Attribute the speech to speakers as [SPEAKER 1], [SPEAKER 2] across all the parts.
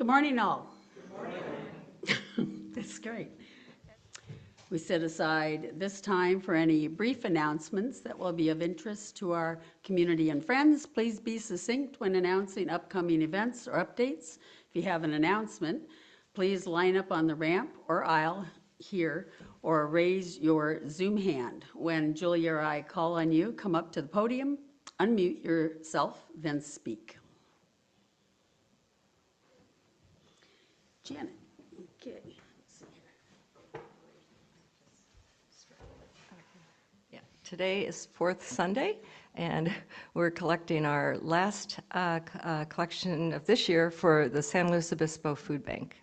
[SPEAKER 1] Good morning, all. Good morning. That's great. We set aside this time for any brief announcements that will be of interest to our community and friends. Please be succinct when announcing upcoming events or updates. If you have an announcement, please line up on the ramp or aisle here or raise your Zoom hand. When Julia or I call on you, come up to the podium, unmute yourself, then speak. Janet, okay.
[SPEAKER 2] Yeah, today is fourth Sunday, and we're collecting our last collection of this year for the San Luis Obispo Food Bank.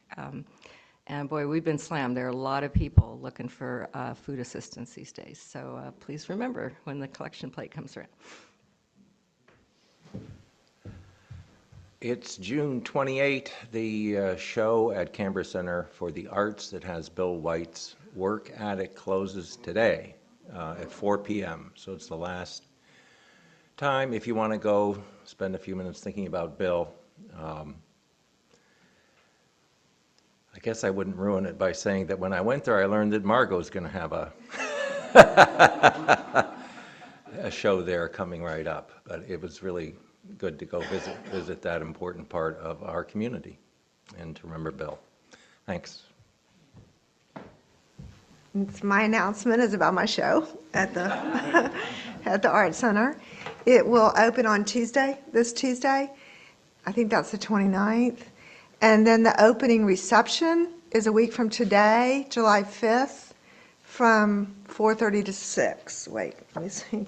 [SPEAKER 2] And boy, we've been slammed. There are a lot of people looking for food assistance these days. So please remember when the collection plate comes around.
[SPEAKER 3] It's June 28, the show at Canberra Center for the Arts that has Bill White's work at it closes today at 4 p.m. So it's the last time if you want to go spend a few minutes thinking about Bill. I guess I wouldn't ruin it by saying that when I went there I learned that Margot's going to have a show there coming right up. But it was really good to go visit that important part of our community and to remember Bill. Thanks.
[SPEAKER 4] My announcement is about my show at the at the Art Center. It will open on this Tuesday. I think that's the 29th. And then the opening reception is a week from today, July 5th, from 4:30 to 6. Wait, let me see.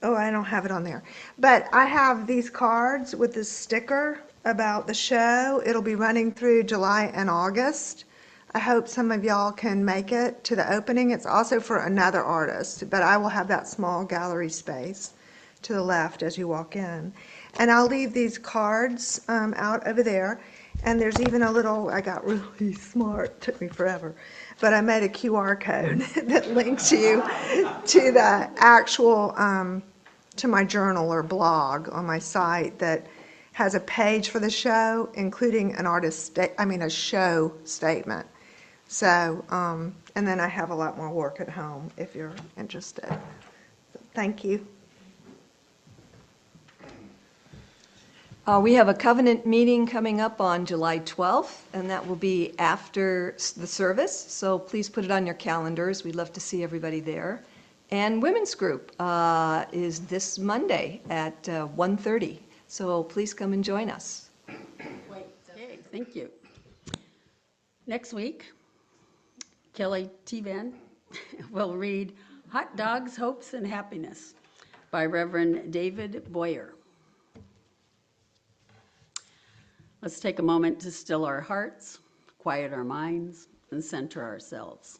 [SPEAKER 4] Oh, I don't have it on there. But I have these cards with this sticker about the show. It'll be running through July and August. I hope some of y'all can make it to the opening. It's also for another artist, but I will have that small gallery space to the left as you walk in. And I'll leave these cards out over there. And there's even a little, I got really smart, took me forever, but I made a QR code that links you to the actual, to my journal or blog on my site that has a page for the show, including a show statement. So, and then I have a lot more work at home if you're interested. So, thank you.
[SPEAKER 2] We have a covenant meeting coming up on July 12th, and that will be after the service, so please put it on your calendars. We'd love to see everybody there. And women's group is this Monday at 1:30, so please come and join us.
[SPEAKER 1] Okay, thank you. Next week, Kelly T-Van will read Hot Dogs, Hopes, and Happiness by Reverend David Boyer. Let's take a moment to still our hearts, quiet our minds, and center ourselves.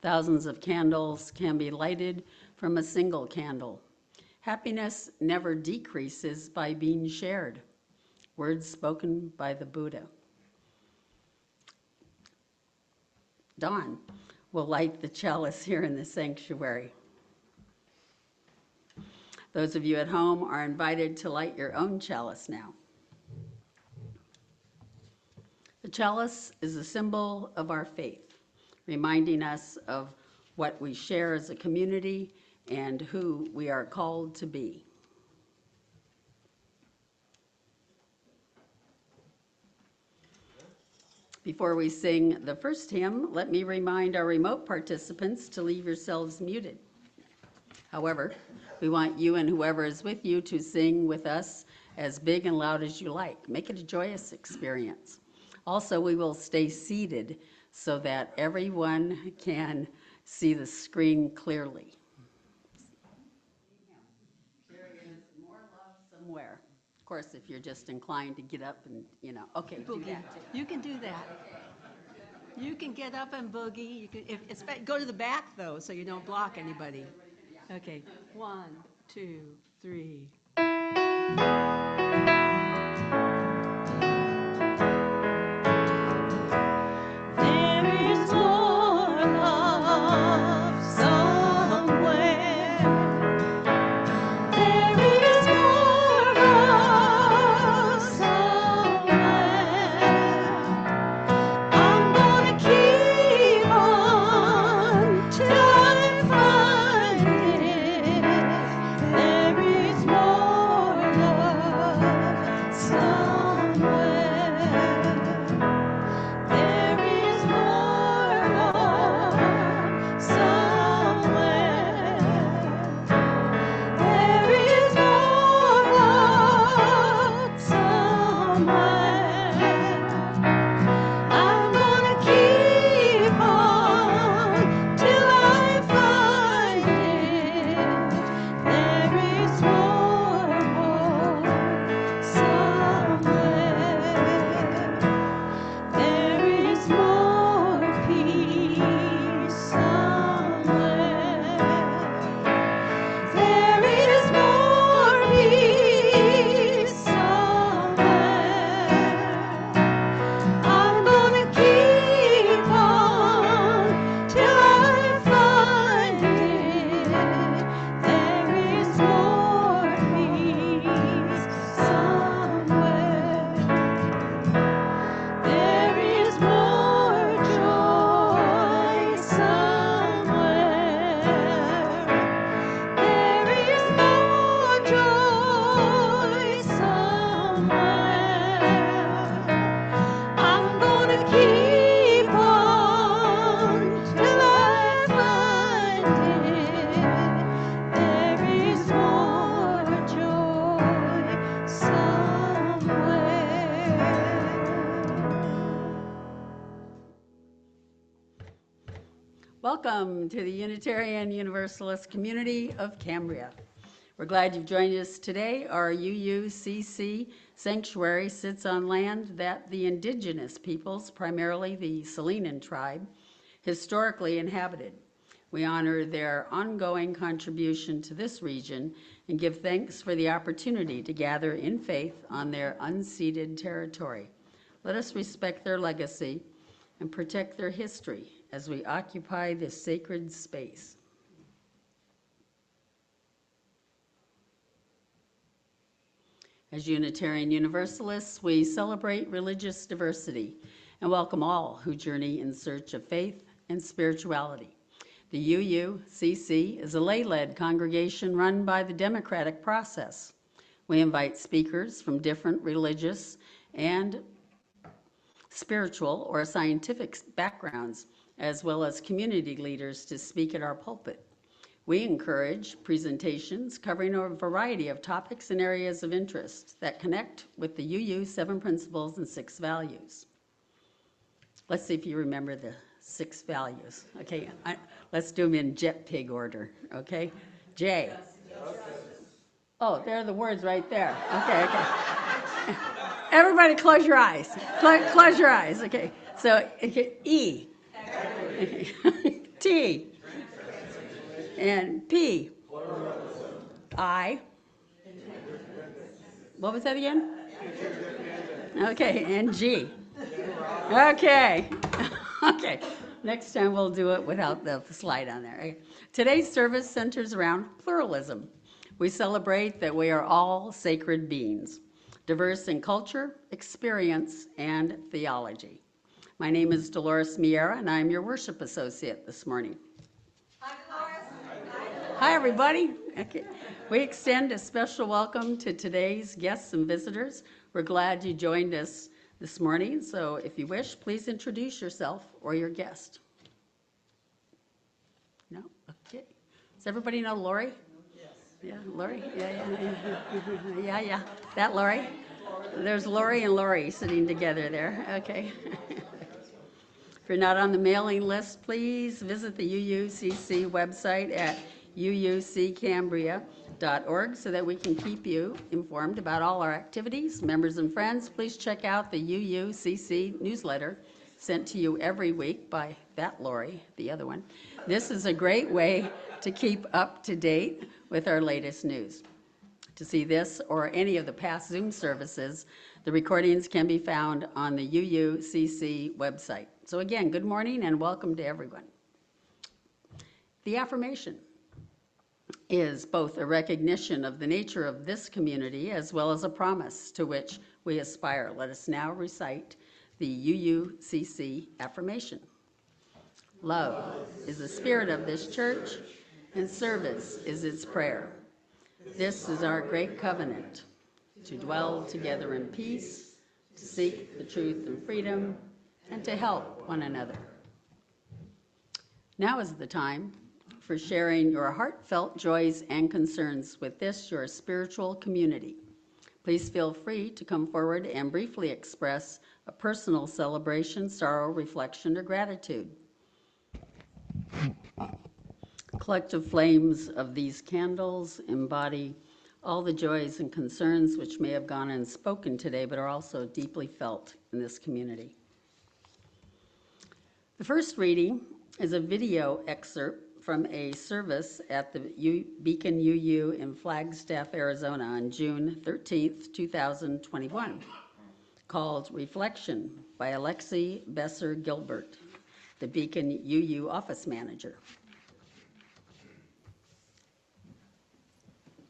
[SPEAKER 1] Thousands of candles can be lighted from a single candle. Happiness never decreases by being shared. Words spoken by the Buddha. Dawn will light the chalice here in the sanctuary. Those of you at home are invited to light your own chalice now. The chalice is a symbol of our faith, reminding us of what we share as a community and who we are called to be. Before we sing the first hymn, let me remind our remote participants to leave yourselves muted. However, we want you and whoever is with you to sing with us as big and loud as you like. Make it a joyous experience. Also, we will stay seated so that everyone can see the screen clearly. There is more love somewhere. Of course, if you're just inclined to get up and, okay, do that too.
[SPEAKER 2] You can do that. You can get up and boogie. You can, go to the back, though, so you don't block anybody. Okay, 1, 2, 3.
[SPEAKER 1] welcome to the Unitarian Universalist community of Cambria. We're glad you've joined us today. Our UUCC sanctuary sits on land that the indigenous peoples, primarily the Salinan tribe, historically inhabited. We honor their ongoing contribution to this region and give thanks for the opportunity to gather in faith on their unceded territory. Let us respect their legacy and protect their history as we occupy this sacred space. As Unitarian Universalists, we celebrate religious diversity and welcome all who journey in search of faith and spirituality. The UUCC is a lay-led congregation run by the democratic process. We invite speakers from different religious and spiritual or scientific backgrounds, as well as community leaders to speak at our pulpit. We encourage presentations covering a variety of topics and areas of interest that connect with the UU 7 Principles and 6 Values. Let's see if you remember the 6 values. Okay, let's do them in jet pig order, okay? J. Oh, there are the words right there. Okay. Everybody close your eyes. Close your eyes, okay. So, E. T. And P. I. What was that again? Okay, and G. Okay. Okay. Next time we'll do it without the slide on there. Okay. Today's service centers around pluralism. We celebrate that we are all sacred beings, diverse in culture, experience, and theology. My name is Dolores Miera, and I'm your worship associate this morning. Hi, everybody. Okay. We extend a special welcome to today's guests and visitors. We're glad you joined us this morning, so if you wish, please introduce yourself or your guest. No? Okay. Does everybody know Lori? Yes. Yeah, Lori? Yeah. That Lori? There's Lori and Lori sitting together there. Okay. If you're not on the mailing list, please visit the UUCC website at uuccambria.org so that we can keep you informed about all our activities. Members and friends, please check out the UUCC newsletter sent to you every week by that Lori, the other one. This is a great way to keep up to date with our latest news. To see this or any of the past Zoom services, the recordings can be found on the UUCC website. So again, good morning and welcome to everyone. The affirmation is both a recognition of the nature of this community as well as a promise to which we aspire. Let us now recite the UUCC affirmation. Love is the spirit of this church, and service is its prayer. This is our great covenant, to dwell together in peace, to seek the truth and freedom, and to help one another. Now is the time for sharing your heartfelt joys and concerns with this, your spiritual community. Please feel free to come forward and briefly express a personal celebration, sorrow, reflection, or gratitude. Collective flames of these candles embody all the joys and concerns which may have gone unspoken today, but are also deeply felt in this community. The first reading is a video excerpt from a service at the Beacon UU in Flagstaff, Arizona on June 13th, 2021, called Reflection by Alexi Besser-Gilbert, the Beacon UU office manager.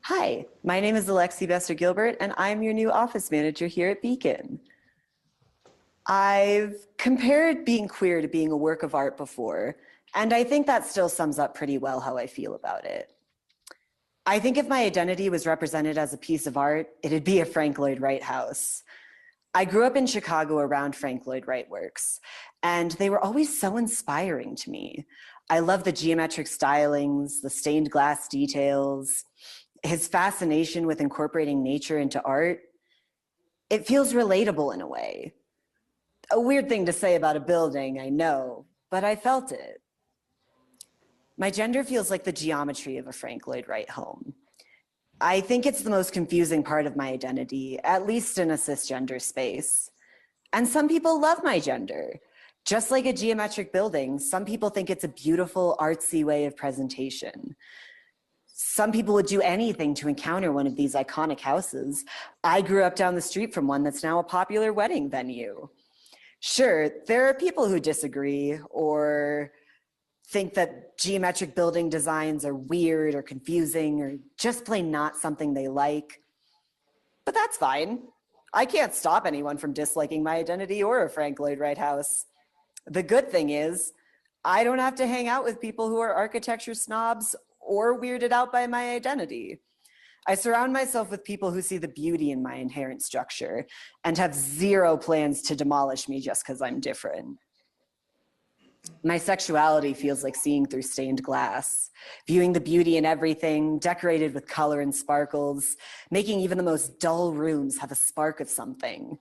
[SPEAKER 5] Hi, my name is Alexi Besser-Gilbert, and I'm your new office manager here at Beacon. I've compared being queer to being a work of art before, and I think that still sums up pretty well how I feel about it. I think if my identity was represented as a piece of art, it'd be a Frank Lloyd Wright house. I grew up in Chicago around Frank Lloyd Wright works, and they were always so inspiring to me. I love the geometric stylings, the stained glass details, his fascination with incorporating nature into art. It feels relatable in a way. A weird thing to say about a building, I know, but I felt it. My gender feels like the geometry of a Frank Lloyd Wright home. I think it's the most confusing part of my identity, at least in a cisgender space. And some people love my gender. Just like a geometric building, some people think it's a beautiful, artsy way of presentation. Some people would do anything to encounter one of these iconic houses. I grew up down the street from one that's now a popular wedding venue. Sure, there are people who disagree or think that geometric building designs are weird or confusing or just plain not something they like. But that's fine. I can't stop anyone from disliking my identity or a Frank Lloyd Wright house. The good thing is, I don't have to hang out with people who are architecture snobs or weirded out by my identity. I surround myself with people who see the beauty in my inherent structure and have zero plans to demolish me just because I'm different. My sexuality feels like seeing through stained glass, viewing the beauty in everything, decorated with color and sparkles, making even the most dull rooms have a spark of something.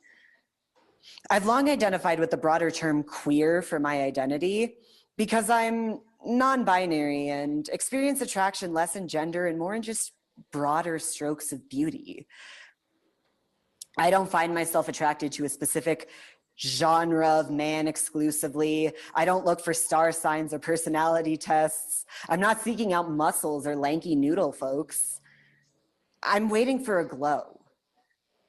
[SPEAKER 5] I've long identified with the broader term queer for my identity because I'm non-binary and experience attraction less in gender and more in just broader strokes of beauty. I don't find myself attracted to a specific genre of man exclusively. I don't look for star signs or personality tests. I'm not seeking out muscles or lanky noodle folks. I'm waiting for a glow.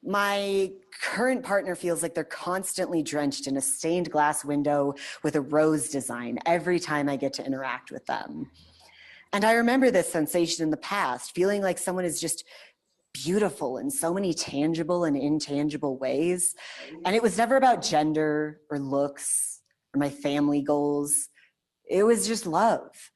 [SPEAKER 5] My current partner feels like they're constantly drenched in a stained glass window with a rose design every time I get to interact with them. And I remember this sensation in the past, feeling like someone is just beautiful in so many tangible and intangible ways. And it was never about gender or looks or my family goals. It was just love.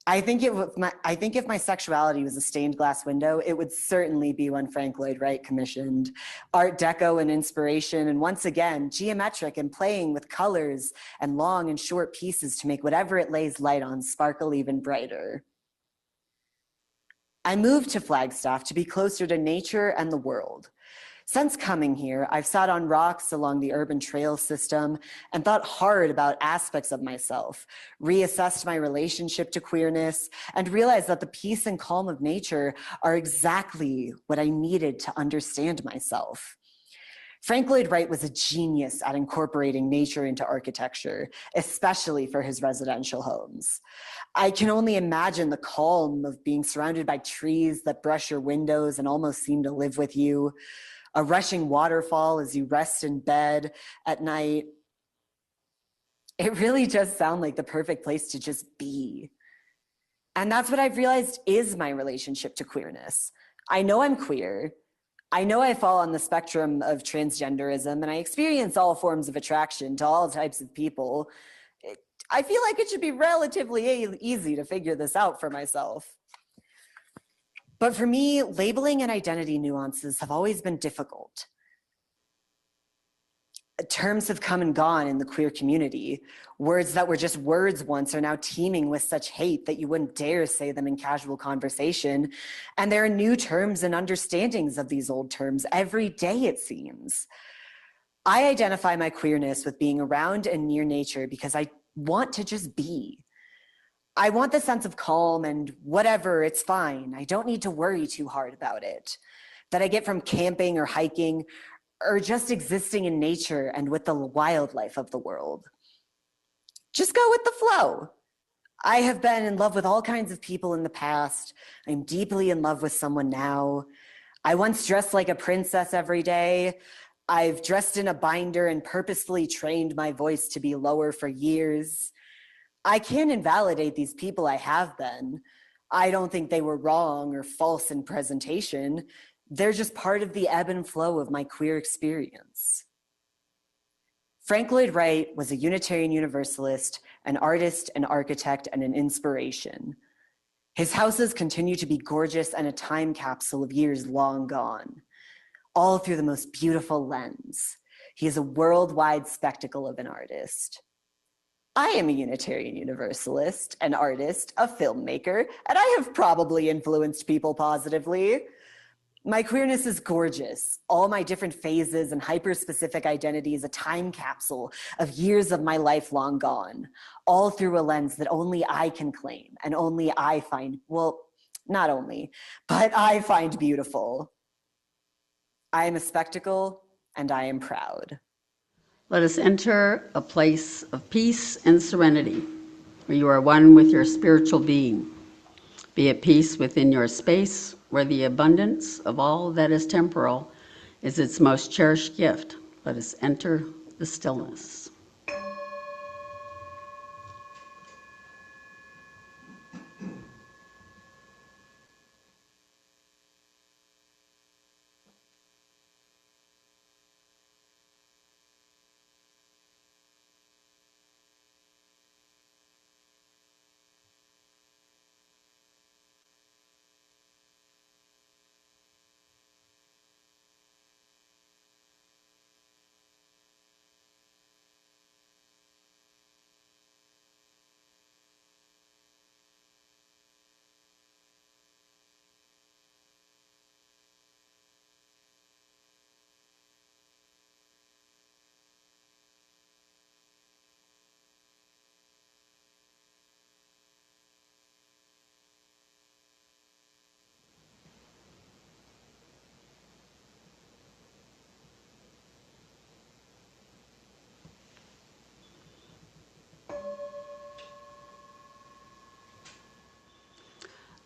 [SPEAKER 5] I think if my sexuality was a stained glass window, it would certainly be one Frank Lloyd Wright commissioned. Art Deco and inspiration, and once again, geometric and playing with colors and long and short pieces to make whatever it lays light on sparkle even brighter. I moved to Flagstaff to be closer to nature and the world. Since coming here, I've sat on rocks along the urban trail system and thought hard about aspects of myself, reassessed my relationship to queerness, and realized that the peace and calm of nature are exactly what I needed to understand myself. Frank Lloyd Wright was a genius at incorporating nature into architecture, especially for his residential homes. I can only imagine the calm of being surrounded by trees that brush your windows and almost seem to live with you, a rushing waterfall as you rest in bed at night. It really does sound like the perfect place to just be. And that's what I've realized is my relationship to queerness. I know I'm queer. I know I fall on the spectrum of transgenderism, and I experience all forms of attraction to all types of people. I feel like it should be relatively easy to figure this out for myself. But for me, labeling and identity nuances have always been difficult. Terms have come and gone in the queer community. Words that were just words once are now teeming with such hate that you wouldn't dare say them in casual conversation. And there are new terms and understandings of these old terms every day, it seems. I identify my queerness with being around and near nature because I want to just be. I want the sense of calm and whatever, it's fine. I don't need to worry too hard about it. That I get from camping or hiking or just existing in nature and with the wildlife of the world. Just go with the flow. I have been in love with all kinds of people in the past. I'm deeply in love with someone now. I once dressed like a princess every day. I've dressed in a binder and purposefully trained my voice to be lower for years. I can't invalidate these people I have been. I don't think they were wrong or false in presentation. They're just part of the ebb and flow of my queer experience. Frank Lloyd Wright was a Unitarian Universalist, an artist, an architect, and an inspiration. His houses continue to be gorgeous and a time capsule of years long gone, all through the most beautiful lens. He is a worldwide spectacle of an artist. I am a Unitarian Universalist, an artist, a filmmaker, and I have probably influenced people positively. My queerness is gorgeous. All my different phases and hyper-specific identities, a time capsule of years of my life long gone, all through a lens that only I can claim and only I find, well, not only, but I find beautiful. I am a spectacle and I am proud.
[SPEAKER 1] Let us enter a place of peace and serenity, where you are one with your spiritual being. Be at peace within your space, where the abundance of all that is temporal is its most cherished gift. Let us enter the stillness.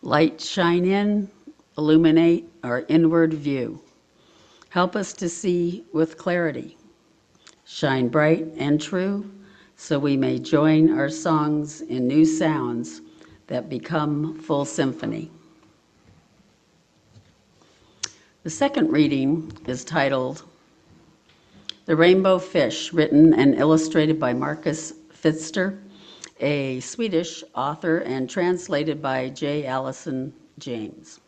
[SPEAKER 1] Light shine in, illuminate our inward view. Help us to see with clarity. Shine bright and true, so we may join our songs in new sounds that become full symphony. The second reading is titled The Rainbow Fish, written and illustrated by Marcus Pfister, a Swedish author, and translated by J. Allison James.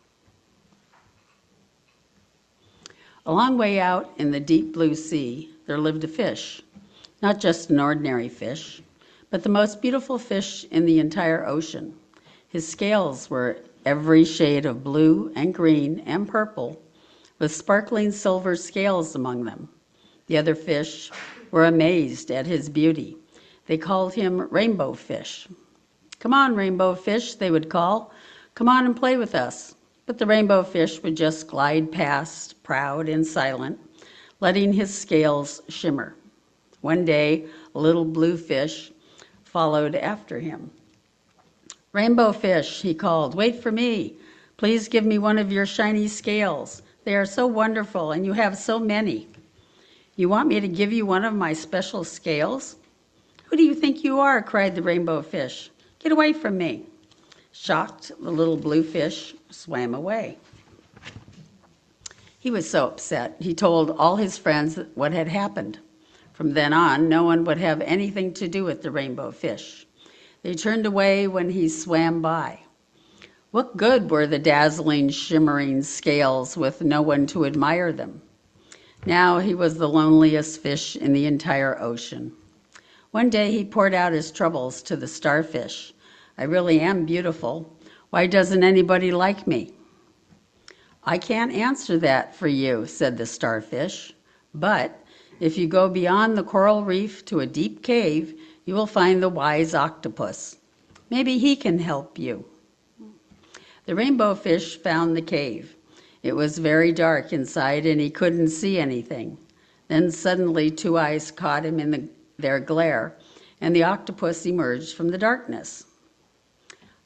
[SPEAKER 1] A long way out in the deep blue sea, there lived a fish, not just an ordinary fish, but the most beautiful fish in the entire ocean. His scales were every shade of blue and green and purple, with sparkling silver scales among them. The other fish were amazed at his beauty. They called him Rainbow Fish. "Come on, Rainbow Fish," they would call. "Come on and play with us." But the Rainbow Fish would just glide past, proud and silent, letting his scales shimmer. One day, a little blue fish followed after him. "Rainbow Fish," he called, "wait for me. Please give me one of your shiny scales. They are so wonderful, and you have so many." "You want me to give you one of my special scales? Who do you think you are?" cried the Rainbow Fish. "Get away from me." Shocked, the little blue fish swam away. He was so upset, he told all his friends what had happened. From then on, no one would have anything to do with the Rainbow Fish. They turned away when he swam by. What good were the dazzling, shimmering scales with no one to admire them? Now he was the loneliest fish in the entire ocean. One day he poured out his troubles to the starfish. "I really am beautiful. Why doesn't anybody like me?" "I can't answer that for you," said the starfish. "But if you go beyond the coral reef to a deep cave, you will find the wise octopus. Maybe he can help you." The Rainbow Fish found the cave. It was very dark inside and he couldn't see anything. Then suddenly two eyes caught him in their glare, and the octopus emerged from the darkness.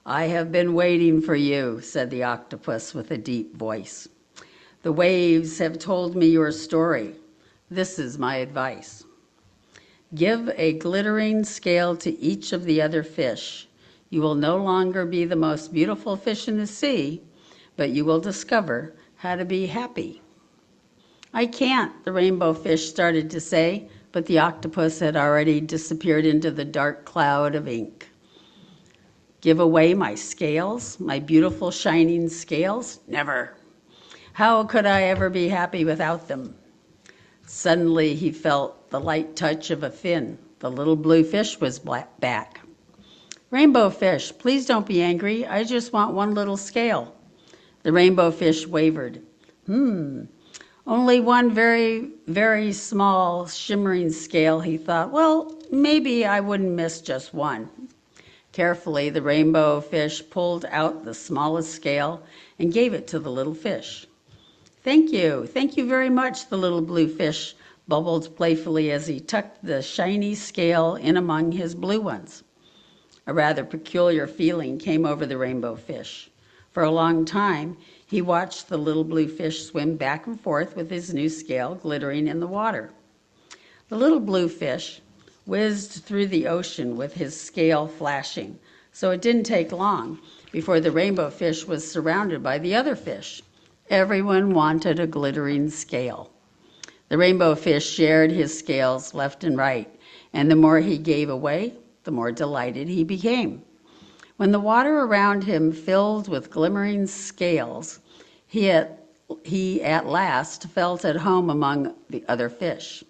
[SPEAKER 1] "I have been waiting for you," said the octopus with a deep voice. "The waves have told me your story. This is my advice. Give a glittering scale to each of the other fish. You will no longer be the most beautiful fish in the sea, but you will discover how to be happy." "I can't," the Rainbow Fish started to say, but the octopus had already disappeared into the dark cloud of ink. "Give away my scales, my beautiful shining scales? Never. How could I ever be happy without them?" Suddenly he felt the light touch of a fin. The little blue fish was back. "Rainbow Fish, please don't be angry. I just want one little scale." The Rainbow Fish wavered. Only one very, very small shimmering scale, he thought. Well, maybe I wouldn't miss just one. Carefully, the rainbow fish pulled out the smallest scale and gave it to the little fish. Thank you very much, the little blue fish bubbled playfully as he tucked the shiny scale in among his blue ones. A rather peculiar feeling came over the rainbow fish. For a long time, he watched the little blue fish swim back and forth with his new scale glittering in the water. The little blue fish whizzed through the ocean with his scale flashing, so it didn't take long before the rainbow fish was surrounded by the other fish. Everyone wanted a glittering scale. The rainbow fish shared his scales left and right, and the more he gave away, the more delighted he became. When the water around him filled with glimmering scales, he at last felt at home among the other fish.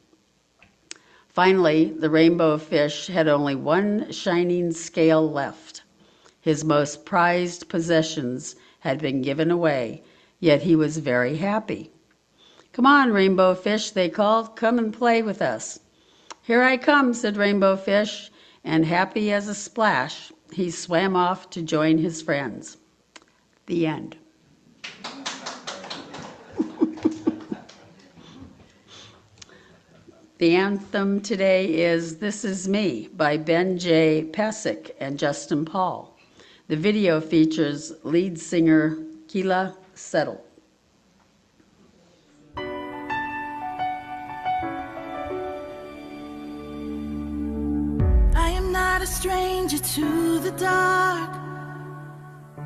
[SPEAKER 1] Finally, the rainbow fish had only one shining scale left. His most prized possessions had been given away, yet he was very happy. "Come on, rainbow fish," they called. "Come and play with us." "Here I come," said Rainbow Fish, and happy as a splash, he swam off to join his friends. The end. The anthem today is "This Is Me" by Ben J. Pasek and Justin Paul. The video features lead singer Keela Settle.
[SPEAKER 6] I am not a stranger to the dark.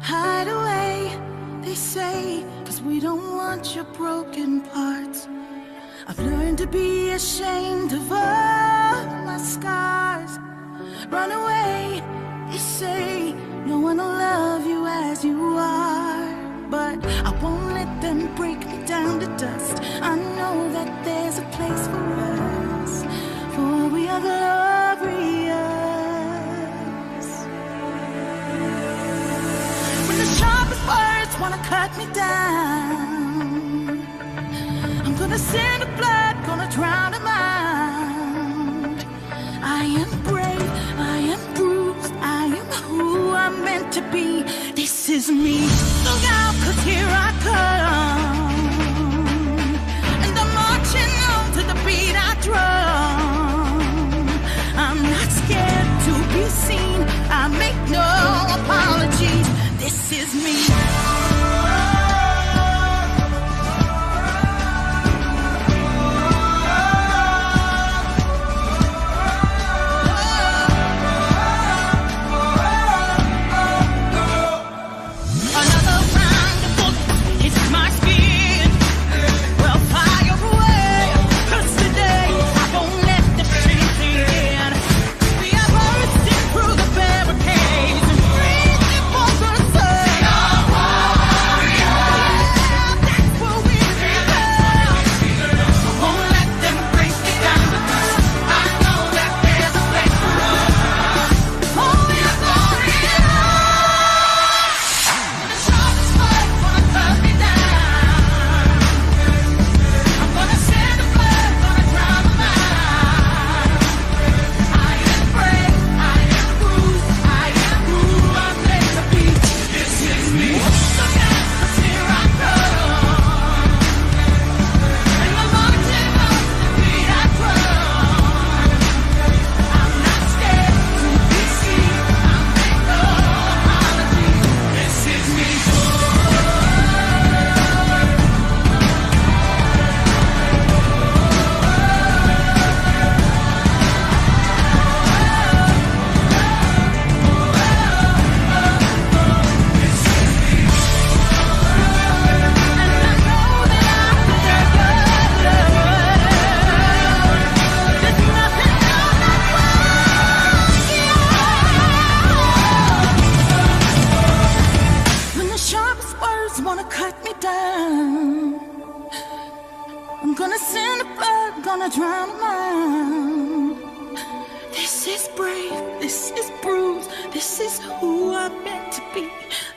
[SPEAKER 6] Hide away, they say, 'cause we don't want your broken parts. I've learned to be ashamed of all my scars. Run away, they say, no one will love you as you are. But I won't let them break me down to dust. I know that there's a place for us, for we are glorious. When the sharpest words wanna cut me down, I'm gonna send a blood, gonna drown a mind. I am brave, I am bruised, I am who I'm meant to be. This is me. Look out, 'cause here I come, and I'm marching on to the beat I drum. I'm not scared to be seen, I make no apologies. This is me.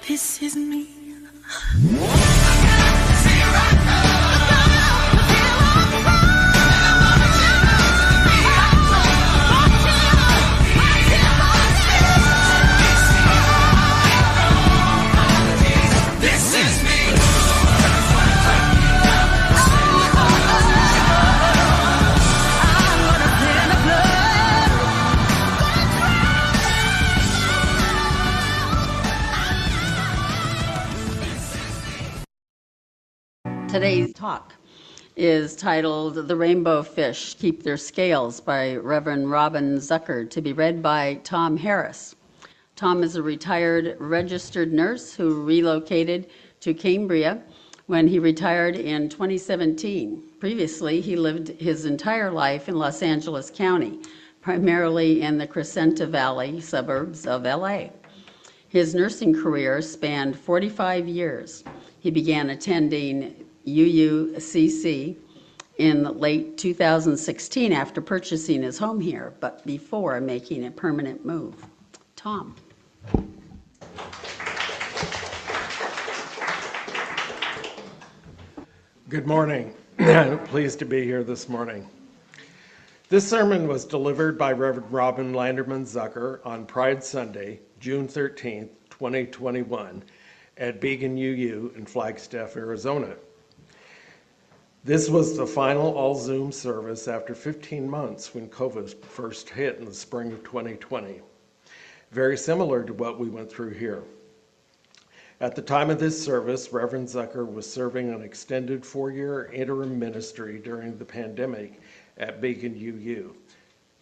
[SPEAKER 6] This is me.
[SPEAKER 1] Today's talk is titled The Rainbow Fish Keep Their Scales by Reverend Robin Zucker, to be read by Tom Harris. Tom is a retired registered nurse who relocated to Cambria when he retired in 2017. Previously, he lived his entire life in Los Angeles County, primarily in the Crescenta Valley suburbs of LA. His nursing career spanned 45 years. He began attending UUCC in late 2016 after purchasing his home here, but before making a permanent move. Tom.
[SPEAKER 7] Good morning. Pleased to be here this morning. This sermon was delivered by Reverend Robin Landerman Zucker on Pride Sunday, June 13th, 2021, at Beacon UU in Flagstaff, Arizona. This was the final all-Zoom service after 15 months when COVID first hit in the spring of 2020. Very similar to what we went through here. At the time of this service, Reverend Zucker was serving an extended 4-year interim ministry during the pandemic at Beacon UU.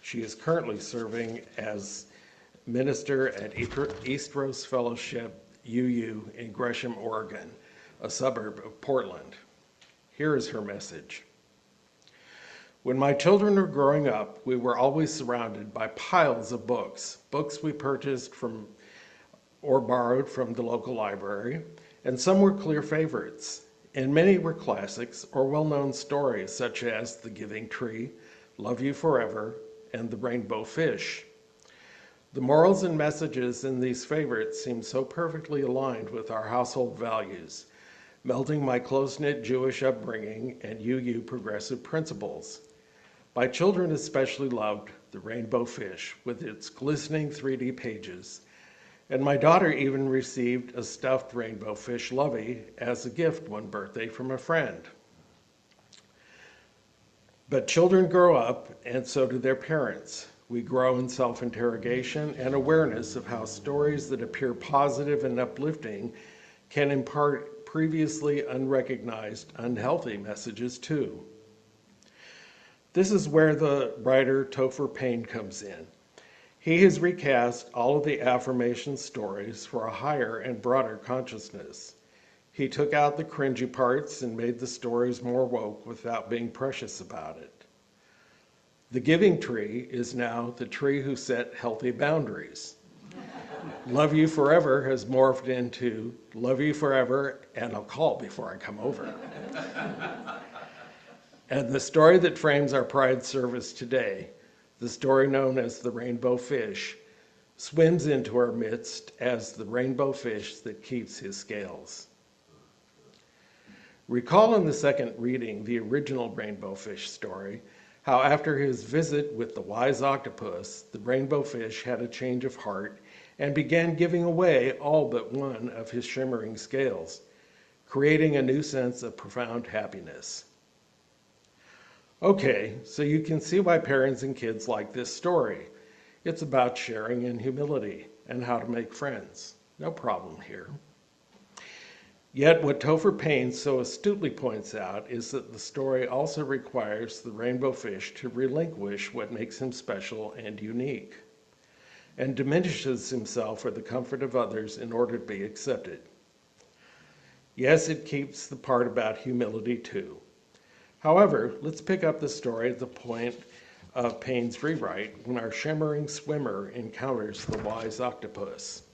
[SPEAKER 7] She is currently serving as minister at East Rose Fellowship UU in Gresham, Oregon, a suburb of Portland. Here is her message. When my children were growing up, we were always surrounded by piles of books we purchased from or borrowed from the local library, and some were clear favorites, and many were classics or well-known stories such as The Giving Tree, Love You Forever, and The Rainbow Fish. The morals and messages in these favorites seem so perfectly aligned with our household values, melding my close-knit Jewish upbringing and UU progressive principles. My children especially loved The Rainbow Fish with its glistening 3D pages, and my daughter even received a stuffed rainbow fish lovey as a gift one birthday from a friend. But children grow up, and so do their parents. We grow in self-interrogation and awareness of how stories that appear positive and uplifting can impart previously unrecognized, unhealthy messages too. This is where the writer Topher Payne comes in. He has recast all of the affirmation stories for a higher and broader consciousness. He took out the cringy parts and made the stories more woke without being precious about it. The Giving Tree is now the tree who set healthy boundaries. Love You Forever has morphed into Love You Forever, and I'll call before I come over. And the story that frames our Pride service today, the story known as the Rainbow Fish, swims into our midst as the rainbow fish that keeps his scales. Recall in the second reading the original Rainbow Fish story, how after his visit with the wise octopus, the rainbow fish had a change of heart and began giving away all but one of his shimmering scales, creating a new sense of profound happiness. Okay, so you can see why parents and kids like this story. It's about sharing and humility and how to make friends. No problem here. Yet what Topher Payne so astutely points out is that the story also requires the rainbow fish to relinquish what makes him special and unique, and diminishes himself for the comfort of others in order to be accepted. Yes, it keeps the part about humility too. However, let's pick up the story at the point of Payne's rewrite when our shimmering swimmer encounters the wise octopus.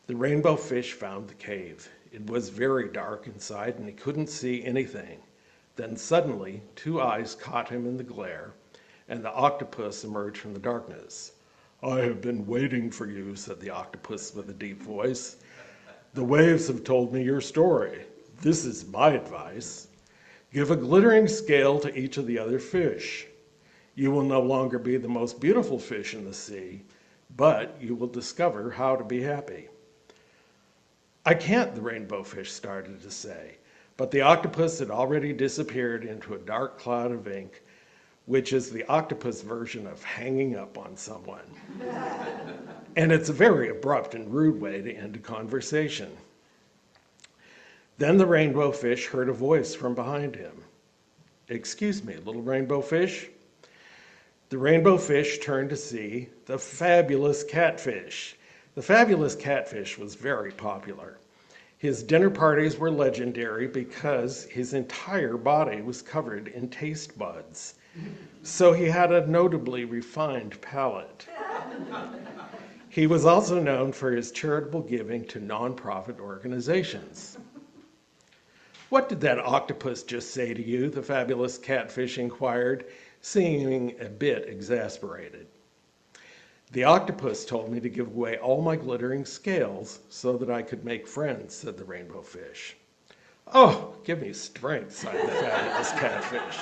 [SPEAKER 7] The rainbow fish found the cave. It was very dark inside and he couldn't see anything. Then suddenly, 2 eyes caught him in the glare, and the octopus emerged from the darkness. "I have been waiting for you," said the octopus with a deep voice. "The waves have told me your story. This is my advice. Give a glittering scale to each of the other fish. You will no longer be the most beautiful fish in the sea, but you will discover how to be happy." "I can't," the rainbow fish started to say, but the octopus had already disappeared into a dark cloud of ink, which is the octopus version of hanging up on someone. And it's a very abrupt and rude way to end a conversation. Then the rainbow fish heard a voice from behind him. "Excuse me, little rainbow fish." The rainbow fish turned to see the fabulous catfish. The fabulous catfish was very popular. His dinner parties were legendary because his entire body was covered in taste buds. So he had a notably refined palate. He was also known for his charitable giving to nonprofit organizations. "What did that octopus just say to you?" the fabulous catfish inquired, seeming a bit exasperated. "The octopus told me to give away all my glittering scales so that I could make friends," said the rainbow fish. "Oh, give me strength," sighed the fabulous catfish.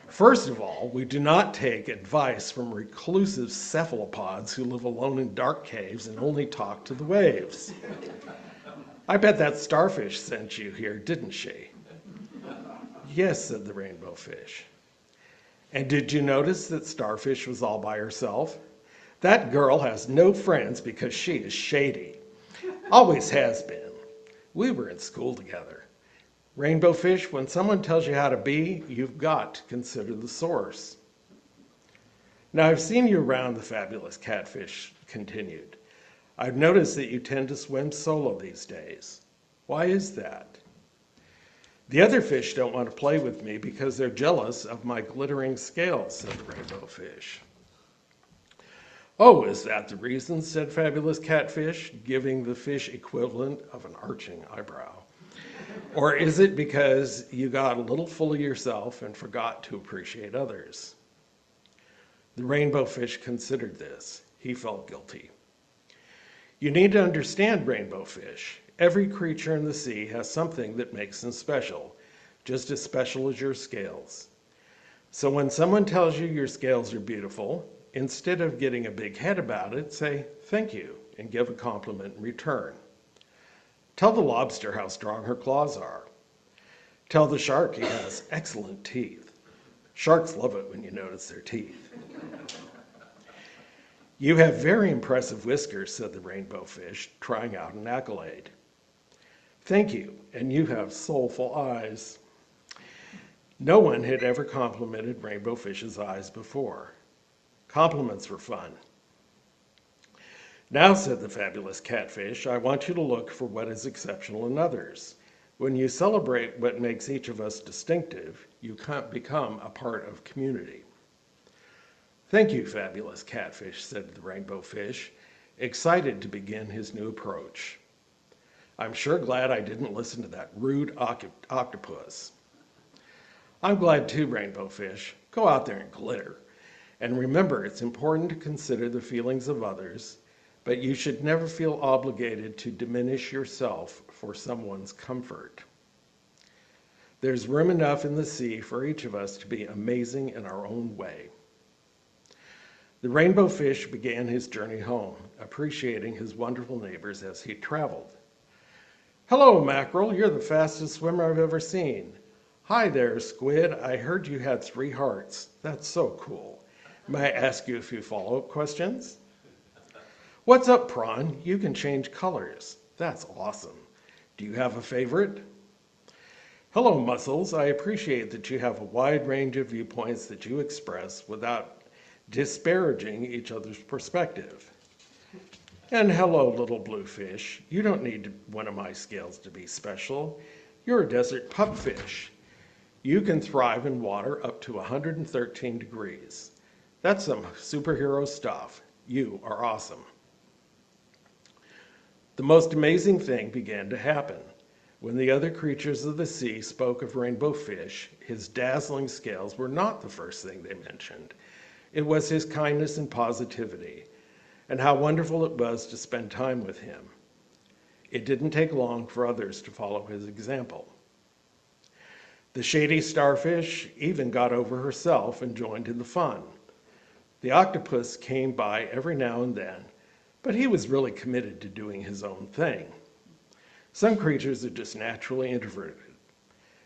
[SPEAKER 7] "First of all, we do not take advice from reclusive cephalopods who live alone in dark caves and only talk to the waves. I bet that starfish sent you here, didn't she?" "Yes," said the rainbow fish. "And did you notice that Starfish was all by herself? That girl has no friends because she is shady. Always has been. We were in school together. Rainbow fish, when someone tells you how to be, you've got to consider the source." "Now I've seen you around," the fabulous catfish continued. "I've noticed that you tend to swim solo these days. Why is that?" "The other fish don't want to play with me because they're jealous of my glittering scales," said the rainbow fish. "Oh, is that the reason?" said fabulous catfish, giving the fish equivalent of an arching eyebrow. "Or is it because you got a little full of yourself and forgot to appreciate others?" The rainbow fish considered this. He felt guilty. "You need to understand, rainbow fish. Every creature in the sea has something that makes them special, just as special as your scales. So when someone tells you your scales are beautiful, instead of getting a big head about it, say thank you and give a compliment in return. Tell the lobster how strong her claws are. Tell the shark he has excellent teeth. Sharks love it when you notice their teeth. "You have very impressive whiskers," said the rainbow fish, trying out an accolade. "Thank you, and you have soulful eyes." No one had ever complimented rainbow fish's eyes before. Compliments were fun. "Now," said the fabulous catfish, "I want you to look for what is exceptional in others. When you celebrate what makes each of us distinctive, you become a part of community." "Thank you, fabulous catfish," said the rainbow fish, excited to begin his new approach. "I'm sure glad I didn't listen to that rude octopus." "I'm glad too, rainbow fish. Go out there and glitter. And remember, it's important to consider the feelings of others, but you should never feel obligated to diminish yourself for someone's comfort. There's room enough in the sea for each of us to be amazing in our own way." The rainbow fish began his journey home, appreciating his wonderful neighbors as he traveled. "Hello, mackerel, you're the fastest swimmer I've ever seen." "Hi there, squid, I heard you had 3 hearts. That's so cool. May I ask you a few follow-up questions?" "What's up, prawn? You can change colors. That's awesome. Do you have a favorite?" "Hello, mussels, I appreciate that you have a wide range of viewpoints that you express without disparaging each other's perspective." "And hello, little blue fish. You don't need one of my scales to be special. You're a desert pupfish. You can thrive in water up to 113 degrees. That's some superhero stuff. You are awesome." The most amazing thing began to happen. When the other creatures of the sea spoke of rainbow fish, his dazzling scales were not the first thing they mentioned. It was his kindness and positivity, and how wonderful it was to spend time with him. It didn't take long for others to follow his example. The shady starfish even got over herself and joined in the fun. The octopus came by every now and then, but he was really committed to doing his own thing. Some creatures are just naturally introverted,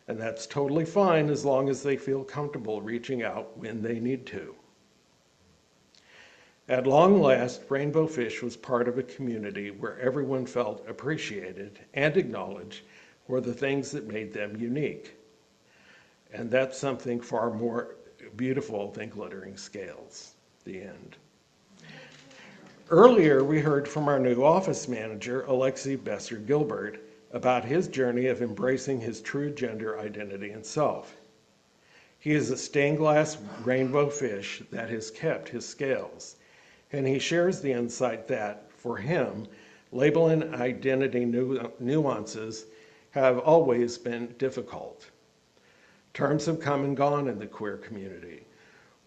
[SPEAKER 7] and that's totally fine as long as they feel comfortable reaching out when they need to. At long last, rainbow fish was part of a community where everyone felt appreciated and acknowledged or the things that made them unique. And that's something far more beautiful than glittering scales. The end. Earlier, we heard from our new office manager, Alexi Besser-Gilbert, about his journey of embracing his true gender identity and self. He is a stained glass rainbow fish that has kept his scales, and he shares the insight that, for him, label and identity nuances have always been difficult. Terms have come and gone in the queer community.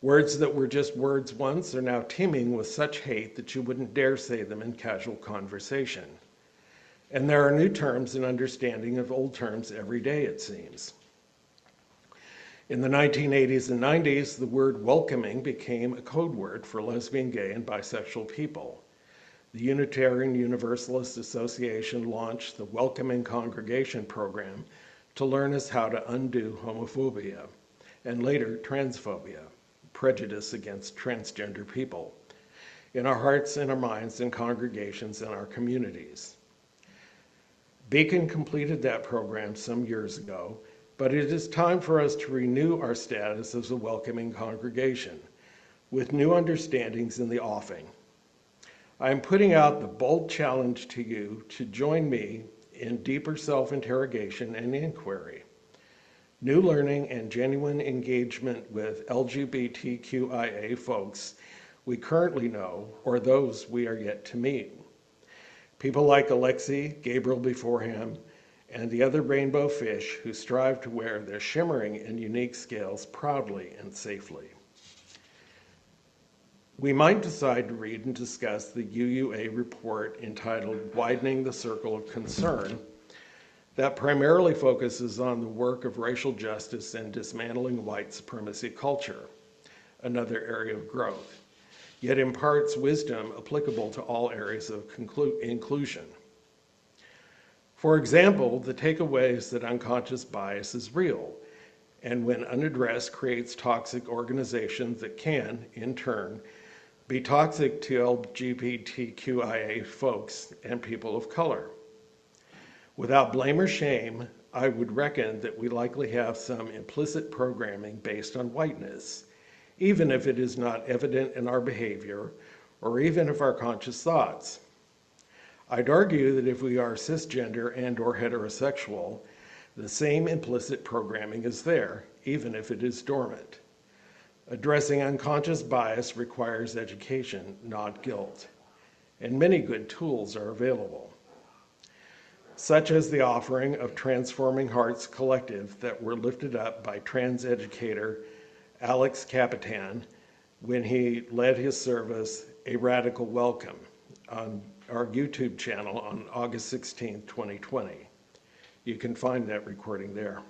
[SPEAKER 7] Words that were just words once are now teeming with such hate that you wouldn't dare say them in casual conversation. And there are new terms and understanding of old terms every day, it seems. In the 1980s and 90s, the word welcoming became a code word for lesbian, gay, and bisexual people. The Unitarian Universalist Association launched the Welcoming Congregation program to learn us how to undo homophobia, and later transphobia, prejudice against transgender people, in our hearts and our minds and congregations and our communities. Beacon completed that program some years ago, but it is time for us to renew our status as a welcoming congregation with new understandings in the offing. I am putting out the bold challenge to you to join me in deeper self-interrogation and inquiry. New learning and genuine engagement with LGBTQIA folks we currently know or those we are yet to meet. People like Alexi, Gabriel before him, and the other rainbow fish who strive to wear their shimmering and unique scales proudly and safely. We might decide to read and discuss the UUA report entitled Widening the Circle of Concern that primarily focuses on the work of racial justice and dismantling white supremacy culture, another area of growth, yet imparts wisdom applicable to all areas of inclusion. For example, the takeaways that unconscious bias is real, and when unaddressed creates toxic organizations that can, in turn, be toxic to LGBTQIA folks and people of color. Without blame or shame, I would reckon that we likely have some implicit programming based on whiteness, even if it is not evident in our behavior or even of our conscious thoughts. I'd argue that if we are cisgender and or heterosexual, the same implicit programming is there, even if it is dormant. Addressing unconscious bias requires education, not guilt, and many good tools are available, such as the offering of Transforming Hearts Collective that were lifted up by trans educator Alex Capitan when he led his service, A Radical Welcome, on our YouTube channel on August 16, 2020. You can find that recording there.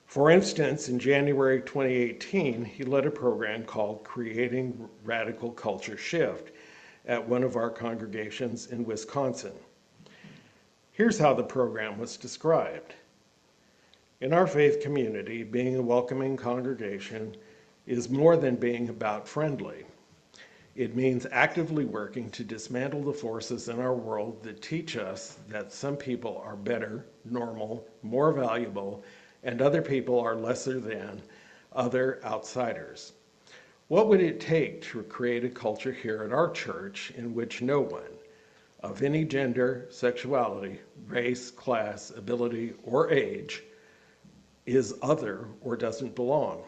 [SPEAKER 7] For instance, in January 2018, he led a program called Creating Radical Culture Shift at one of our congregations in Wisconsin. Here's how the program was described. In our faith community, being a welcoming congregation is more than being about friendly. It means actively working to dismantle the forces in our world that teach us that some people are better, normal, more valuable, and other people are lesser than other outsiders. What would it take to create a culture here at our church in which no one, of any gender, sexuality, race, class, ability, or age, is other or doesn't belong?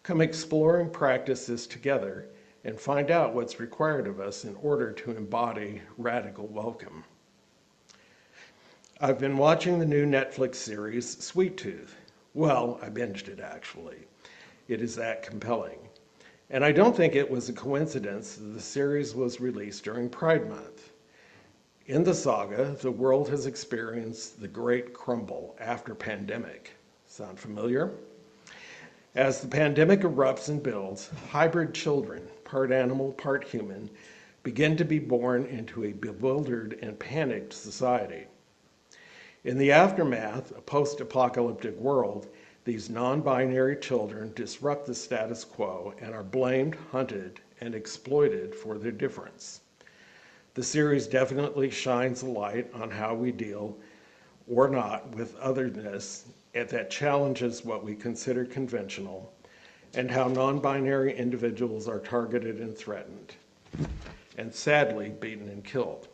[SPEAKER 7] Come explore and practice this together and find out what's required of us in order to embody radical welcome. I've been watching the new Netflix series, Sweet Tooth. Well, I binged it actually. It is that compelling. And I don't think it was a coincidence that the series was released during Pride Month. In the saga, the world has experienced the great crumble after pandemic. Sound familiar? As the pandemic erupts and builds, hybrid children, part animal, part human, begin to be born into a bewildered and panicked society. In the aftermath, a post-apocalyptic world, these non-binary children disrupt the status quo and are blamed, hunted, and exploited for their difference. The series definitely shines a light on how we deal or not with otherness that challenges what we consider conventional, and how non-binary individuals are targeted and threatened, and sadly beaten and killed.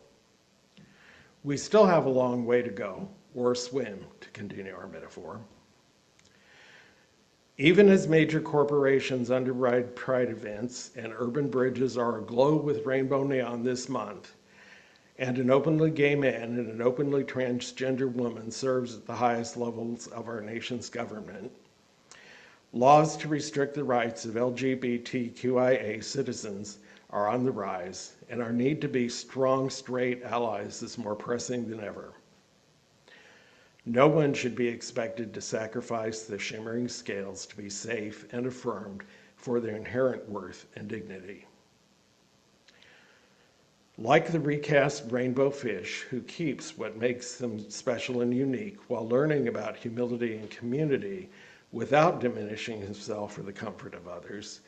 [SPEAKER 7] We still have a long way to go, or swim, to continue our metaphor. Even as major corporations underwrite pride events and urban bridges are aglow with rainbow neon this month, and an openly gay man and an openly transgender woman serves at the highest levels of our nation's government, laws to restrict the rights of LGBTQIA citizens are on the rise, and our need to be strong, straight allies is more pressing than ever. No one should be expected to sacrifice the shimmering scales to be safe and affirmed for their inherent worth and dignity. Like the recast rainbow fish who keeps what makes them special and unique while learning about humility and community without diminishing himself for the comfort of others,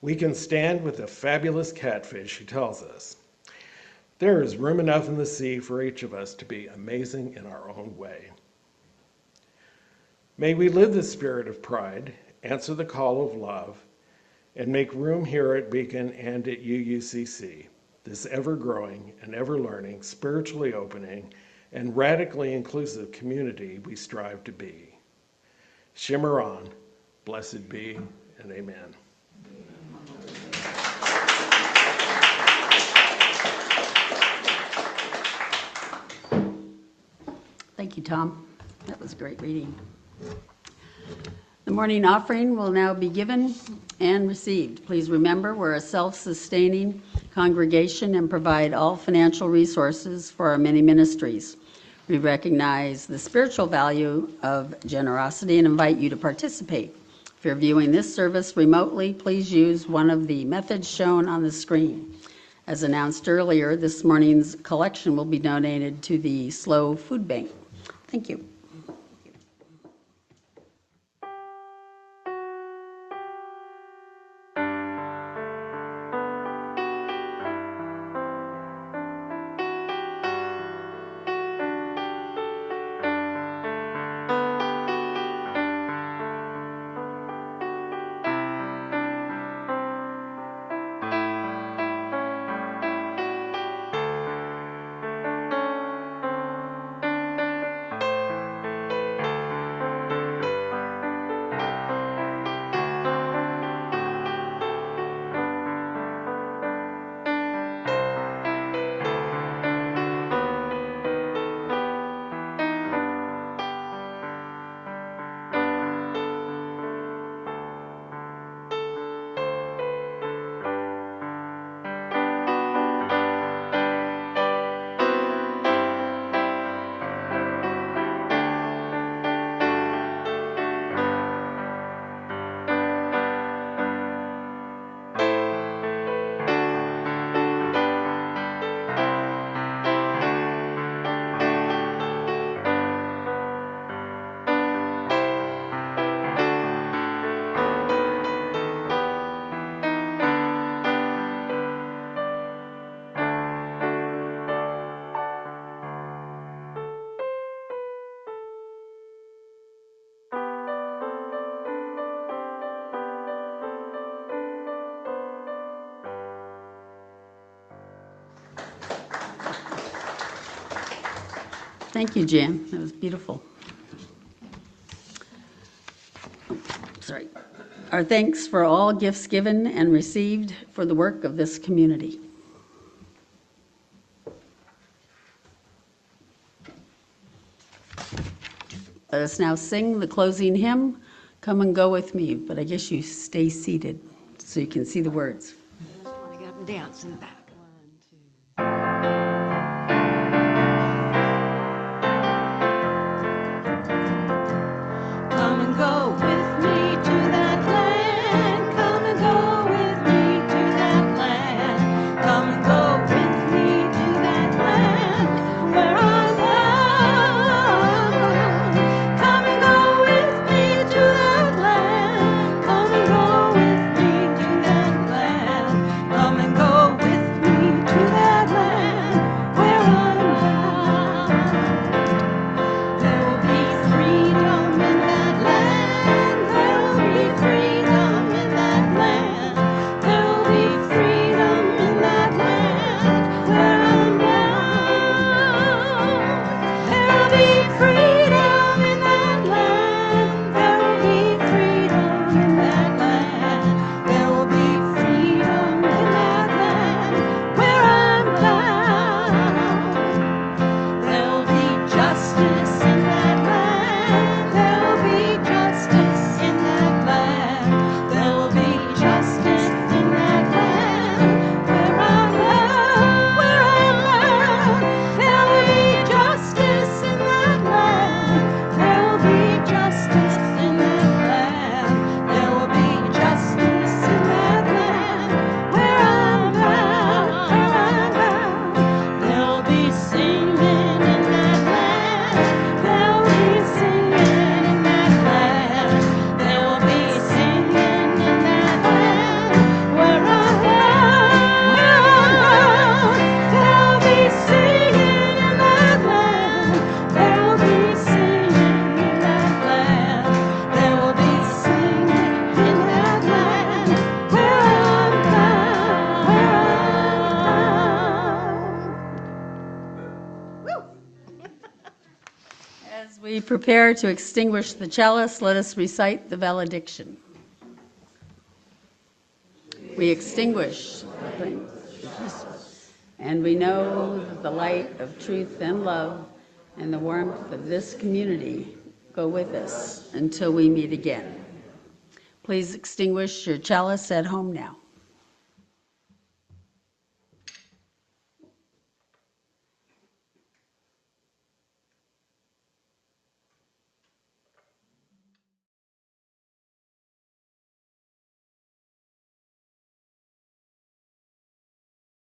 [SPEAKER 7] we can stand with the fabulous catfish who tells us, there is room enough in the sea for each of us to be amazing in our own way. May we live the spirit of pride, answer the call of love, and make room here at Beacon and at UUCC, this ever-growing and ever-learning, spiritually opening, and radically inclusive community we strive to be. Shimmer on, blessed be, and amen.
[SPEAKER 1] Thank you, Tom. That was great reading. The morning offering will now be given and received. Please remember, we're a self-sustaining congregation and provide all financial resources for our many ministries. We recognize the spiritual value of generosity and invite you to participate. If you're viewing this service remotely, please use one of the methods shown on the screen. As announced earlier, this morning's collection will be donated to the SLO Food Bank. Thank you. Thank you, Jan. That was beautiful. Sorry. Our thanks for all gifts given and received for the work of this community. Let us now sing the closing hymn, Come and Go With Me, but I guess you stay seated so you can see the words.
[SPEAKER 8] I just want to get up and dance in the back. Come and go with me to that land. Come and go with me to that land. Come and go with me to that land where I love. Come and go with me to that land. Come and go with me to that land. Come and go with me to that land where I'm bound.
[SPEAKER 1] prepare to extinguish the chalice, let us recite the valediction. We extinguish the flame, and we know that the light of truth and love and the warmth of this community go with us until we meet again. Please extinguish your chalice at home now.